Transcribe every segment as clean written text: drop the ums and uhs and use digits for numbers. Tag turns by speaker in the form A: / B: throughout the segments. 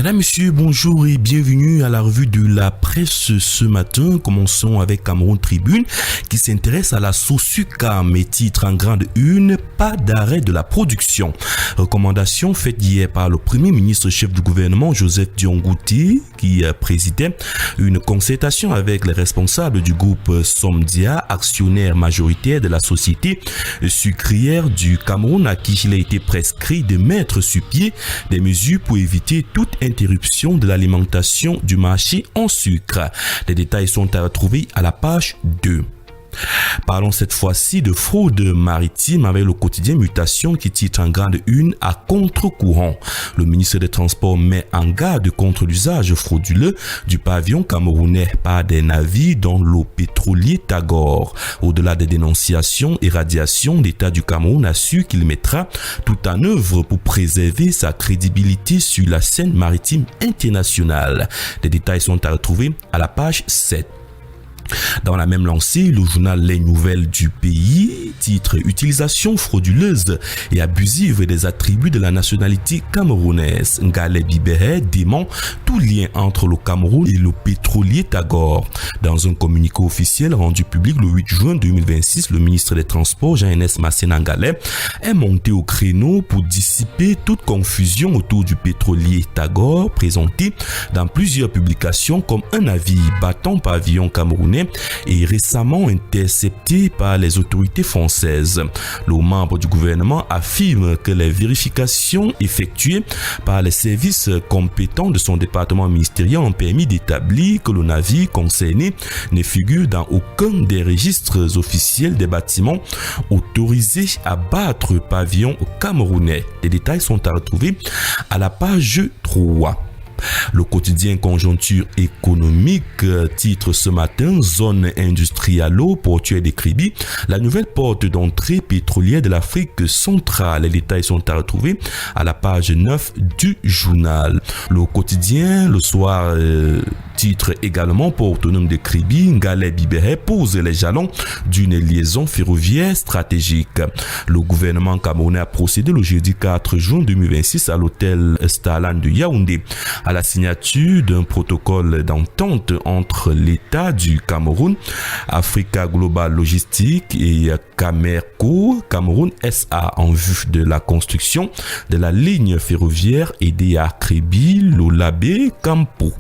A: Madame, Monsieur, bonjour et bienvenue à la revue de la presse ce matin. Commençons avec Cameroun Tribune qui s'intéresse à la SOSUCAM et titre en grande une, pas d'arrêt de la production. Recommandation faite hier par le Premier ministre chef du gouvernement Joseph Dion-Ngouti qui présidait une concertation avec les responsables du groupe Somdia, actionnaire majoritaire de la société sucrière du Cameroun à qui il a été prescrit de mettre sur pied des mesures pour éviter toute interruption de l'alimentation du marché en sucre. Les détails sont à retrouver à la page 2. Parlons cette fois-ci de fraude maritime avec le quotidien Mutation qui titre en grande une à contre-courant. Le ministre des Transports met en garde contre l'usage frauduleux du pavillon camerounais par des navires dans l'eau pétrolier Tagore. Au-delà des dénonciations et radiations, l'État du Cameroun assure qu'il mettra tout en œuvre pour préserver sa crédibilité sur la scène maritime internationale. Les détails sont à retrouver à la page 7. Dans la même lancée, le journal Les Nouvelles du Pays titre « Utilisation frauduleuse et abusive des attributs de la nationalité camerounaise ». Ngalé Bibéré dément tout lien entre le Cameroun et le pétrolier Tagore. Dans un communiqué officiel rendu public le 8 juin 2026, le ministre des Transports, Jean-Enes Masséna Ngalé, est monté au créneau pour dissiper toute confusion autour du pétrolier Tagore, présenté dans plusieurs publications comme un navire battant pavillon camerounais et récemment intercepté par les autorités françaises. Le membre du gouvernement affirme que les vérifications effectuées par les services compétents de son département ministériel ont permis d'établir que le navire concerné ne figure dans aucun des registres officiels des bâtiments autorisés à battre pavillon camerounais. Les détails sont à retrouver à la page 3. Le quotidien Conjoncture économique titre ce matin « Zone industrialo-portuaire des Kribi, la nouvelle porte d'entrée pétrolière de l'Afrique centrale ». Les détails sont à retrouver à la page 9 du journal. Le quotidien Le Soir titre également « Port autonome de Kribi, Ngalé Bibéré pose les jalons d'une liaison ferroviaire stratégique ». Le gouvernement camerounais a procédé le jeudi 4 juin 2026 à l'hôtel Starland de Yaoundé à la signature d'un protocole d'entente entre l'État du Cameroun, Africa Global Logistique et Camerco Cameroun SA en vue de la construction de la ligne ferroviaire Edea Kribi Lolabé Campo.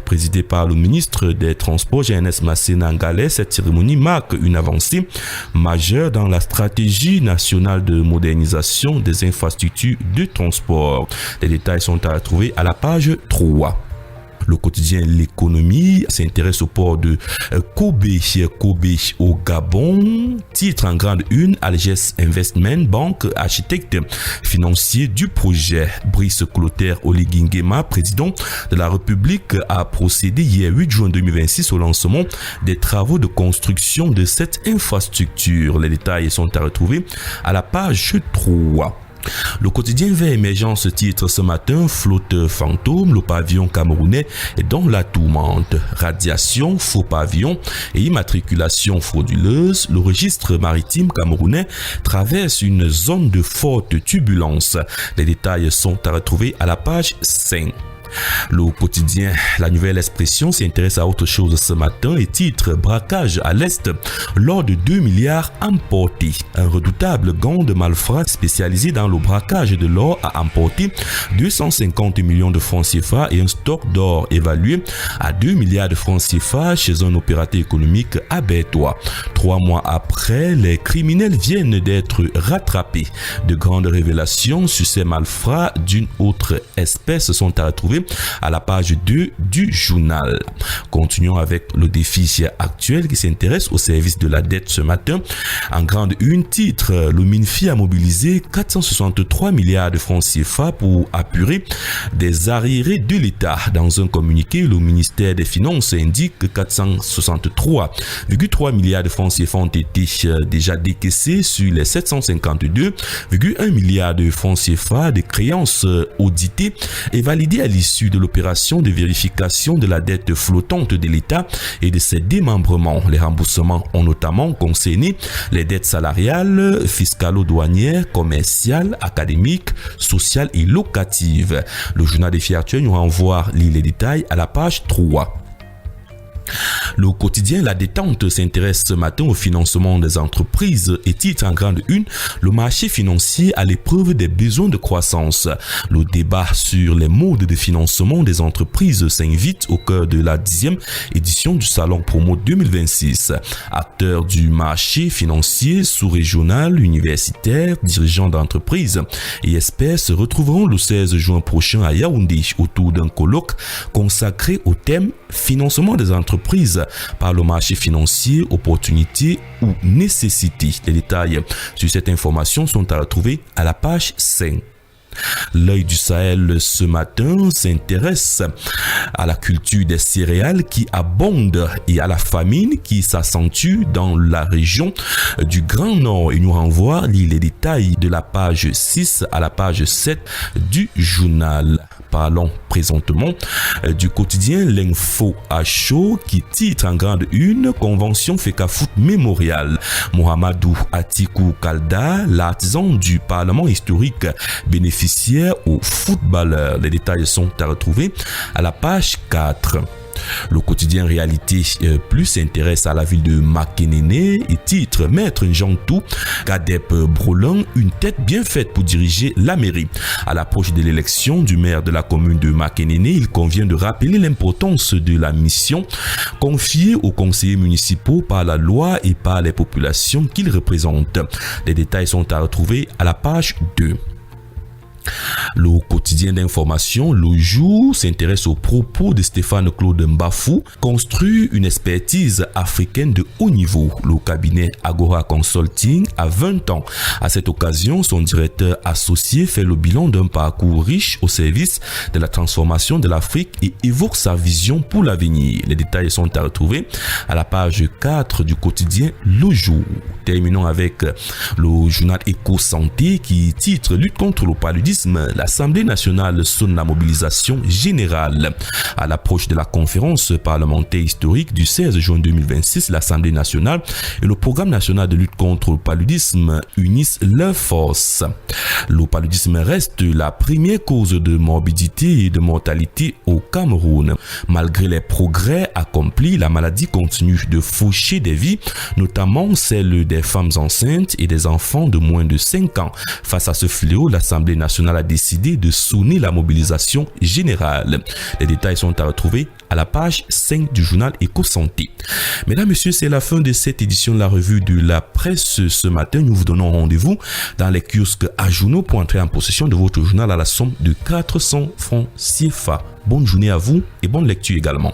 A: Présidée par le ministre des Transports Jean-Enes Masséna Ngalé, cette cérémonie marque une avancée majeure dans la stratégie nationale de modernisation des infrastructures de transport. Les détails sont à retrouver à la page 3. Le quotidien L'économie s'intéresse au port de Kobe au Gabon. Titre en grande une, Alges Investment Bank, architecte financier du projet. Brice Clotaire Oligingema, président de la République, a procédé hier 8 juin 2026 au lancement des travaux de construction de cette infrastructure. Les détails sont à retrouver à la page 3. Le quotidien Vert Émergence titre ce matin « Flotte fantôme, le pavillon camerounais est dans la tourmente. Radiation, faux pavillon et immatriculation frauduleuse. Le registre maritime camerounais traverse une zone de forte turbulence. » Les détails sont à retrouver à la page 5. Le quotidien La Nouvelle Expression s'intéresse à autre chose ce matin et titre « Braquage à l'Est, l'or de 2 milliards emporté ». Un redoutable gang de malfrats spécialisé dans le braquage de l'or a emporté 250 millions de francs CFA et un stock d'or évalué à 2 milliards de francs CFA chez un opérateur économique abétois. 3 mois après, les criminels viennent d'être rattrapés. De grandes révélations sur ces malfrats d'une autre espèce sont à retrouver à la page 2 du journal. Continuons avec le défi actuel qui s'intéresse au service de la dette ce matin. En grande une, titre, le MINFI a mobilisé 463 milliards de francs CFA pour apurer des arriérés de l'État. Dans un communiqué, le ministère des Finances indique que 463,3 milliards de francs CFA ont été déjà décaissés sur les 752,1 milliards de francs CFA de créances auditées et validées à l'issue l'issue de l'opération de vérification de la dette flottante de l'État et de ses démembrements. Les remboursements ont notamment concerné les dettes salariales, fiscalo-douanières, commerciales, académiques, sociales et locatives. Le journal des faits actuels nous renvoie les détails à la page 3. Le quotidien La Détente s'intéresse ce matin au financement des entreprises et titre en grande une, le marché financier à l'épreuve des besoins de croissance. Le débat sur les modes de financement des entreprises s'invite au cœur de la 10e édition du Salon Promo 2026. Acteurs du marché financier sous-régional, universitaires, dirigeants d'entreprises et experts se retrouveront le 16 juin prochain à Yaoundé autour d'un colloque consacré au thème financement des entreprises par le marché financier, opportunités ou nécessités. Les détails sur cette information sont à retrouver à la page 5. L'œil du Sahel ce matin s'intéresse à la culture des céréales qui abonde et à la famine qui s'accentue dans la région du Grand Nord. Il nous renvoie les détails de la page 6 à la page 7 du journal. Parlons présentement du quotidien L'Info à chaud qui titre en grande une Convention FECAFOOT Mémorial. Mohamedou Atikou Kalda, l'artisan du Parlement historique, bénéficiaire aux footballeurs. Les détails sont à retrouver à la page 4. Le quotidien Réalité Plus s'intéresse à la ville de Makénéne et titre Maître Njantou, Kadep Brolan, une tête bien faite pour diriger la mairie. À l'approche de l'élection du maire de la commune de Makénéne, il convient de rappeler l'importance de la mission confiée aux conseillers municipaux par la loi et par les populations qu'ils représentent. Les détails sont à retrouver à la page 2. Le quotidien d'information Le Jour s'intéresse aux propos de Stéphane Claude Mbafou, construit une expertise africaine de haut niveau. Le cabinet Agora Consulting a 20 ans. À cette occasion, son directeur associé fait le bilan d'un parcours riche au service de la transformation de l'Afrique et évoque sa vision pour l'avenir. Les détails sont à retrouver à la page 4 du quotidien Le Jour. Terminons avec le journal Éco Santé qui titre Lutte contre le paludisme. L'Assemblée nationale sonne la mobilisation générale. À l'approche de la conférence parlementaire historique du 16 juin 2026, l'Assemblée nationale et le Programme national de lutte contre le paludisme unissent leurs forces. Le paludisme reste la première cause de morbidité et de mortalité au Cameroun. Malgré les progrès accomplis, la maladie continue de faucher des vies, notamment celles des femmes enceintes et des enfants de moins de 5 ans. Face à ce fléau, l'Assemblée nationale a décidé de sonner la mobilisation générale. Les détails sont à retrouver à la page 5 du journal Éco Santé. Mesdames, Messieurs, c'est la fin de cette édition de la revue de la presse. Ce matin, nous vous donnons rendez-vous dans les kiosques Ajuno pour entrer en possession de votre journal à la somme de 400 francs CFA. Bonne journée à vous et bonne lecture également.